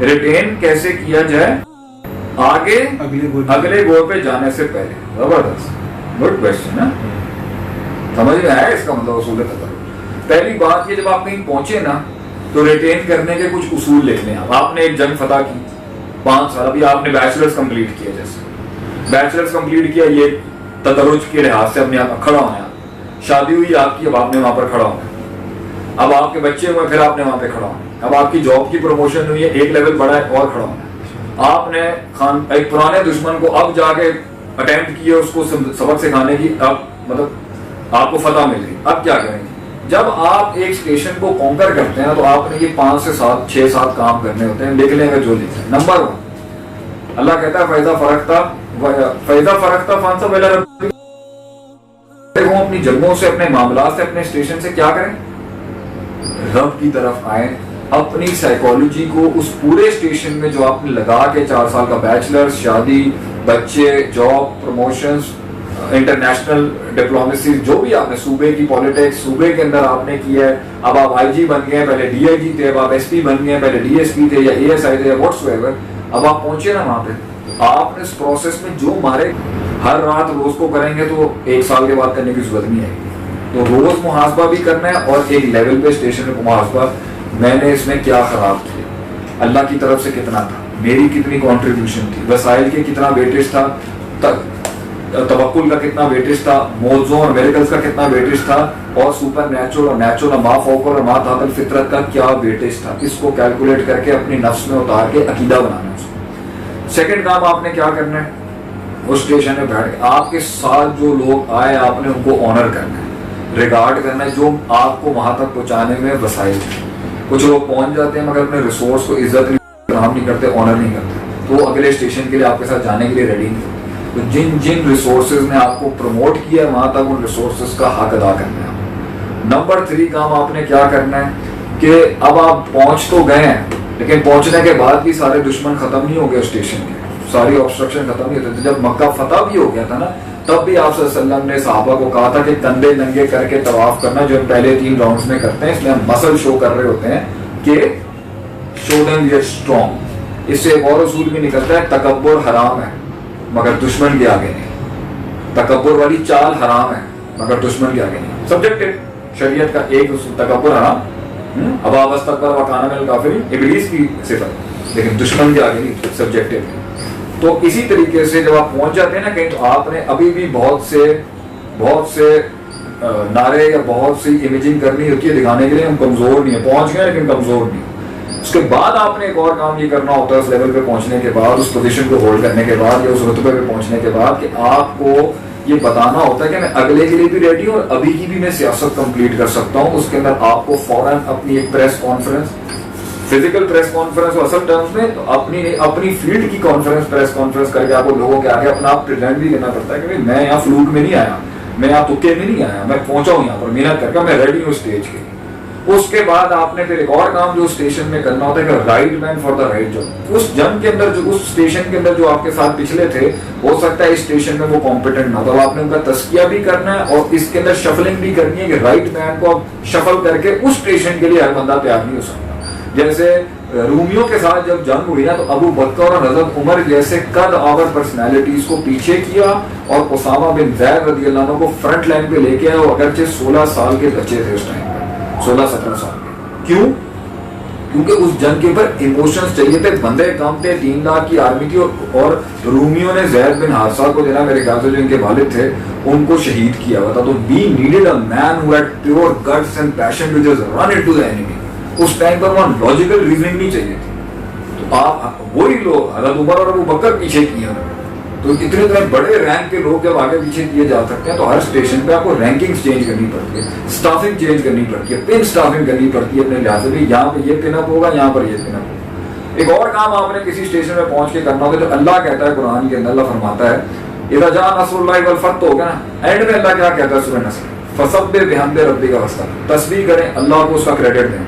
ریٹین کیسے کیا جائے آگے اگلے گول پہ جانے سے پہلے؟ زبردست، گڈ کوشچن ہے، سمجھ میں آیا اس کا مطلب اصول تطور؟ پہلی بات یہ، جب آپ کہیں پہنچے نا تو ریٹین کرنے کے کچھ اصول لکھ لیں۔ آپ نے ایک جنگ فتح کی 5 سال، ابھی آپ نے بیچلرز کمپلیٹ کیا، جیسے بیچلرز کمپلیٹ کیا، یہ تدرج کے لحاظ سے اپنے آپ کھڑا ہونا، شادی ہوئی آپ کی، اب آپ نے وہاں پر کھڑا ہونا، اب آپ کے بچے ہوئے، پھر آپ نے وہاں پہ کھڑا ہونا، اب آپ کی جاب کی پروموشن ہوئی ہے، ایک لیول بڑا ہے اور کھڑا ہونا، آپ نے ایک پرانے دشمن کو اب جا کے اٹیمپٹ کیا اس کو سبق سکھانے کی، اب مطلب آپ کو فتح مل گئی، اب کیا کریں گے؟ جب آپ ایک اسٹیشن کو کانکر کرتے ہیں تو آپ نے یہ 5 سے 6-7 کام کرنے ہوتے ہیں، لکھ لیں گے جو لکھیں۔ نمبر 1، اللہ کہتا ہے فَإِذَا فَرَغْتَ فَانْصَبْ إِلَىٰ رَبِّكَ، اپنی جگہوں سے، اپنے معاملات سے، اپنے اسٹیشن سے کیا کریں؟ رب کی طرف آئیں، اپنی سائیکالوجی کو اس پورے اسٹیشن میں جو آپ نے لگا کے 4 سال کا بیچلر، شادی، بچے، جاب، پروموشنز، انٹرنیشنل ڈپلومیسی، جو بھی آپ نے صوبے کی پالیٹکس، صوبے کے اندر آپ نے کیا ہے، اب آپ آئی جی بن گئے، پہلے ڈی آئی جی تھے، اب آپ ایس پی بن گئے، پہلے ڈی ایس پی تھے یا اے ایس آئی تھے یا واٹس ایور، اب آپ پہنچے نا وہاں پہ، آپ نے اس پروسیس میں جو مارے ہر رات روز کو کریں گے تو 1 سال کے بعد کرنے کی ضرورت نہیں آئے گی، تو روز محاسبہ بھی کرنا ہے اور ایک لیول پہ اسٹیشن پہ محاسبہ، میں نے اس میں کیا خراب کیا، اللہ کی طرف سے کتنا تھا، میری کتنی کنٹریبیوشن تھی، وسائل کے کتنا ویٹیج تھا، توکل کا کتنا ویٹیج تھا، موضوع اور میریکلز کا کتنا ویٹیج تھا، اور سپر نیچرل اور نیچرل اور ما فوق اور ما تحت الفطرت کا کیا ویٹیج تھا، اس کو کیلکولیٹ کر کے اپنی نفس میں اتار کے عقیدہ بنانا ہے اس کو۔ سیکنڈ کام آپ نے کیا کرنا ہے، اس اسٹیشن میں بیٹھ کے آپ کے ساتھ جو لوگ آئے آپ نے ان کو آنر کرنا ہے، ریگارڈ کرنا ہے، جو آپ کو وہاں تک پہنچانے میں وسائل ہیں۔ کچھ لوگ پہنچ جاتے ہیں مگر اپنے ریسورس کو عزت نہیں کرتے، آنر نہیں کرتے، تو اگلے اسٹیشن کے لیے آپ کے ساتھ جانے کے لیے ریڈی نہیں۔ تو جن ریسورسز نے آپ کو پروموٹ کیا وہاں تک ان ریسورسز کا حق ادا کرنا ہے۔ نمبر 3 کام آپ نے کیا کرنا ہے کہ اب آپ پہنچ تو گئے ہیں لیکن پہنچنے کے بعد بھی سارے دشمن ختم نہیں ہو گئے، اسٹیشن کے ساری آبسٹرکشن ختم نہیں ہوتے تھے۔ جب مکہ فتح بھی ہو گیا تھا نا، تب بھی آپ صلی اللہ علیہ وسلم نے صحابہ کو کہا تھا کہ کندھے ننگے کر کے طواف کرنا، جو ہم پہلے 3 راؤنڈز میں کرتے ہیں، اس میں ہم مسل شو کر رہے ہوتے ہیں کہ show them we are strong. اس سے ایک اور اصول بھی نکلتا ہے، تکبر حرام ہے مگر دشمن کے آگے نہیں، تکبر والی چال حرام ہے مگر دشمن کے آگے نہیں۔ سبجیکٹو شریعت کا ایک اصول، تکبر حرام، اب آپ استکبر وکان من الکافرین، ابلیس کی صفت، لیکن دشمن کے آگے نہیں، سبجیکٹو۔ تو اسی طریقے سے جب آپ پہنچ جاتے ہیں نا کہیں، تو آپ نے ابھی بھی بہت سے نعرے یا بہت سی امیجنگ کرنی ہوتی ہے دکھانے کے لیے ہم کمزور نہیں ہیں، پہنچ گئے لیکن کمزور نہیں۔ اس کے بعد آپ نے ایک اور کام یہ کرنا ہوتا ہے اس لیول پہ پہنچنے کے بعد، اس پوزیشن کو ہولڈ کرنے کے بعد یا اس رتبے پہ پہنچنے کے بعد، کہ آپ کو یہ بتانا ہوتا ہے کہ میں اگلے کے لیے بھی ریڈی ہوں اور ابھی کی بھی میں سیاست کمپلیٹ کر سکتا ہوں۔ اس کے اندر آپ کو فوراً اپنی ایک press conference, physical press conference اور اصل ٹرمز میں تو اپنی فیلڈ کی کانفرنس، پریس کانفرنس کر کے آپ کو لوگوں کے آگے اپنا آپ پریزنٹ بھی کرنا پڑتا ہے کہ میں یہاں فلوک میں نہیں آیا، میں یہاں تکے میں نہیں آیا، میں پہنچا ہوں یہاں پر محنت کر کے، میں ریڈی ہوں اسٹیج کے۔ اس کے بعد آپ نے پھر ایک اور کام جو اسٹیشن میں کرنا ہوتا ہے کہ right man for the right job. اس جنگ کے اندر، جو اس اسٹیشن کے اندر جو آپ کے ساتھ پچھلے تھے، ہو سکتا ہے اس اسٹیشن میں وہ کمپیٹنٹ نہ، تو آپ نے ان کا تزکیہ بھی کرنا ہے اور اس کے اندر شفلنگ بھی کرنی ہے کہ رائٹ مین کو شفل کر کے اس اسٹیشن کے لیے ہر بندہ تیار نہیں ہو سکتا۔ جیسے رومیوں کے ساتھ جب جنگ ہوئی نا، تو ابو بکر اور حضرت عمر جیسے قد آور پرسنالٹیز کو پیچھے کیا اور اسامہ بن زید رضی اللہ عنہ کو فرنٹ لائن پہ لے کے آئے، وہ اگرچہ 16 سال کے بچے تھے اس ٹائم، 16-17 سال کے۔ کیوں؟ کیونکہ اس جنگ کے اوپر ایموشنز چاہیے تھے، بندے کم تھے، 3 لاکھ کی آرمی تھی، اور رومیوں نے زید بن حارثہ کو جو نا میرے خیال سے جو ان کے والد تھے ان کو شہید کیا ہوا تھا۔ تو we needed a man who had pure guts and passion to just run into the enemy۔ اس ٹائم پر وہاں لاجیکل ریزننگ نہیں چاہیے تھی، تو آپ وہی لوگ حضرت عمر اور ابو بکر پیچھے کیے ہیں۔ تو اتنے بڑے رینک کے لوگ جب آگے پیچھے کیے جا سکتے ہیں، تو ہر اسٹیشن پہ آپ کو رینکنگز چینج کرنی پڑتی ہے، اسٹافنگ چینج کرنی پڑتی ہے، پن اسٹافنگ کرنی پڑتی ہے اپنے لحاظ سے، یہاں پہ یہ پن اپ ہوگا، یہاں پر یہ پن اپ ہوگا۔ ایک اور کام آپ نے کسی اسٹیشن میں پہنچ کے کرنا ہوگا، جو اللہ کہتا ہے قرآن کے اندر، اللہ فرماتا ہے اذا جاء نصر اللہ والفتح، تو ہوگا نا اینڈ میں اللہ کیا کہتا ہے سورہ نصر، فسبح بحمد ربک واستغفر، تسبیح کریں، اللہ کو اس کا کریڈٹ دیں،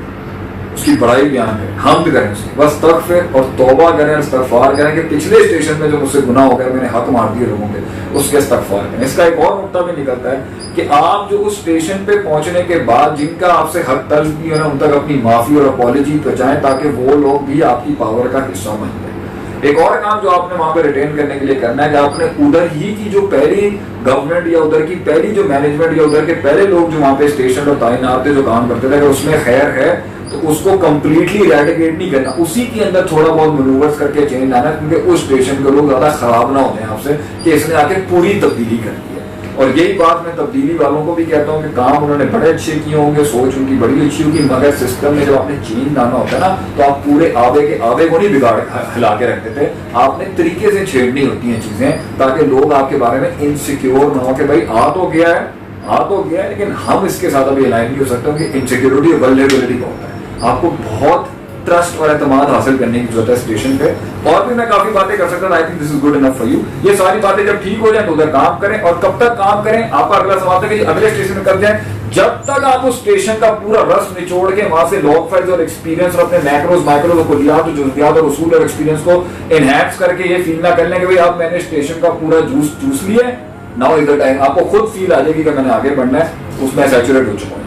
اس کی بڑائی بیان کریں, حمد کریں اس کی, بس تغفر اور توبہ کریں, استغفار کریں کہ پچھلے اسٹیشن میں جو مجھ سے گناہ ہو گیا, میں نے حق مار دیے لوگوں کے, اس کے استغفار کریں. اس کا ایک اور نقطہ بھی نکلتا ہے کہ آپ جو اس اسٹیشن پہ پہنچنے کے بعد جن کا آپ سے حق طلب کی ہے نا, ان تک اپنی معافی اور اپالوجی پہنچائیں تاکہ وہ لوگ بھی آپ کی پاور کا حصہ بن جائیں. ایک اور کام جو آپ نے وہاں پہ ریٹین کرنے کے لیے کرنا ہے کہ آپ نے ادھر ہی کی جو پہلی گورنمنٹ یا ادھر کی پہلی جو مینجمنٹ یا ادھر کے پہلے لوگ جو وہاں پہ اسٹیشن اور تعینات تھے جو کام کرتے تھے, اگر اس میں خیر ہے تو اس کو کمپلیٹلی ایریڈیکیٹ نہیں کرنا, اسی کے اندر تھوڑا بہت مینوورز کر کے چینج لانا, کیونکہ اس اسٹیشن کے لوگ زیادہ خراب نہ ہوتے ہیں آپ سے کہ اس نے آ کے پوری تبدیلی کر دی ہے. اور یہی بات میں تبدیلی والوں کو بھی کہتا ہوں کہ کام انہوں نے بڑے اچھے کیے ہوں گے, سوچ ان کی بڑی اچھی ہوگی, مگر سسٹم میں جب آپ نے چینج لانا ہوتا ہے نا تو آپ پورے آبے کے آبے کو نہیں بگاڑ ہلا کے رکھتے تھے, آپ نے طریقے سے چھیڑنی ہوتی ہیں چیزیں تاکہ لوگ آپ کے بارے میں انسیکیور نہ ہو کہ بھائی آ تو گیا ہے لیکن ہم اس کے ساتھ ابھی الائن نہیں ہو سکتے, کہ انسیکیورٹی اور ولنریبلٹی کا ہوتا ہے. آپ کو بہت ٹرسٹ اور اعتماد حاصل کرنے کی ضرورت ہے اسٹیشن پہ. اور بھی میں کافی باتیں کر سکتا ہوں, I think this is good enough for you. یہ ساری باتیں جب ٹھیک ہو جائیں تو ادھر کام کریں. اور کب تک کام کریں, آپ کا اگلا سوال تھا کہ اگلے اسٹیشن میں کب جائیں, جب تک آپ اس اسٹیشن کا پورا رس نچوڑ کے وہاں سے لاگ فائلز اور ایکسپیرینس اور اپنے میکروز مائکروز اور کلیات اور جزئیات اور اصول اور ایکسپیرینس کو انہینس کر کے یہ فیل نہ کر لیں کہ بھائی اب میں نے اسٹیشن کا پورا جوس چوس لیا ہے, ناؤ از دا ٹائم. آپ کو خود فیل آ جائے گی کہ میں نے آگے بڑھنا ہے, اس میں سیچوریٹ ہو چکا ہوں.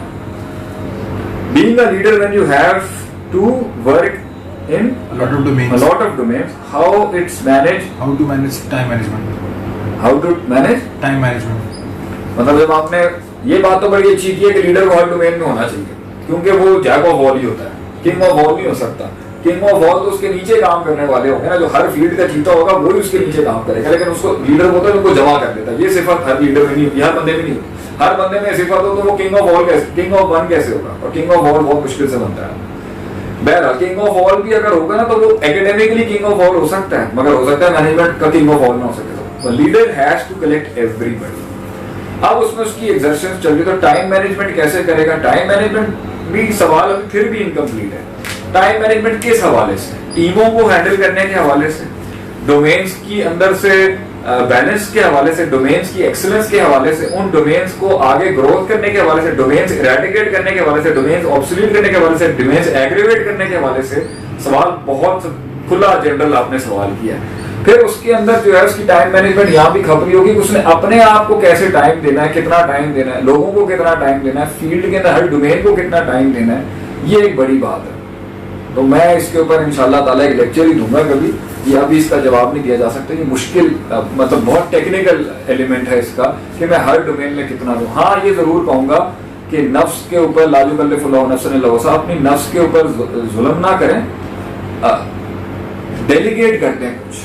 Being a leader when you have to work in a lot of domains, how it's managed, how to manage time management, مطلب جب آپ نے یہ بات تو بڑی اچھی کی ہے کہ لیڈر کو ہر ڈومین میں ہونا چاہیے, کیونکہ وہ جیک آف آل ہی ہوتا ہے, کنگ آف آل نہیں ہو سکتا. کنگ آف آل تو اس کے نیچے کام کرنے والے ہوں گے نا, جو ہر فیلڈ کا چیتا ہوگا وہی اس کے نیچے کام کرے گا, لیکن اس کو لیڈر ہوتا ہے جو کو جمع کر دیتا ہے. یہ صفت ہر لیڈر میں نہیں ہوتی, ہر بندے میں نہیں ہوتی. ہر بندے میں صفت ہو تو وہ king of all king of one کیسے ہوگا, اور کنگ آف آل بہت مشکل سے بنتا ہے. بہرحال کنگ آف آل بھی اگر ہوگا نا تو وہ ایکیڈیمکلی کنگ آف آل ہو سکتا ہے, مگر ہو سکتا ہے مینجمنٹ کا کنگ آف آل نہ ہو سکے. تو leader has to collect everybody. اب اس میں اس کی ایگزرشن چل رہی ہے, تو ٹائم مینجمنٹ کیسے کرے گا. ٹائم مینجمنٹ بھی سوال ابھی پھر بھی انکمپلیٹ ہے. ٹائم مینجمنٹ کس حوالے سے, ٹیموں کو ہینڈل کرنے کے حوالے سے, ڈومینس کی اندر سے بیلنس کے حوالے سے, ڈومینس کی ایکسلنس کے حوالے سے, ان ڈومینس کو آگے گروتھ کرنے کے حوالے سے, ڈومینس ایریڈیکیٹ کرنے کے حوالے سے, ڈومینس آبسلیٹ کرنے کے حوالے سے, ڈومینس ایگریویٹ کرنے کے حوالے سے. سوال بہت کھلا جنرل آپ نے سوال کیا ہے. پھر اس کے اندر جو ہے اس کی ٹائم مینجمنٹ یہاں بھی کھپری ہوگی کہ اس نے اپنے آپ کو کیسے ٹائم دینا ہے, کتنا ٹائم دینا ہے, لوگوں کو کتنا ٹائم دینا ہے, فیلڈ کے اندر ہر ڈومین کو کتنا ٹائم دینا ہے. یہ ایک بڑی بات ہے. تو میں اس کے اوپر انشاءاللہ تعالیٰ ایک لیکچر ہی دوں گا کبھی, یہ ابھی اس کا جواب نہیں دیا جا سکتا. یہ مشکل مطلب بہت ٹیکنیکل ایلیمنٹ ہے اس کا کہ میں ہر ڈومین میں کتنا دوں. ہاں یہ ضرور کہوں گا کہ نفس کے اوپر لا یکلف اللہ نفسا الا وسعہا, اپنی نفس کے اوپر ظلم نہ کریں, ڈیلیگیٹ کرتے ہیں کچھ.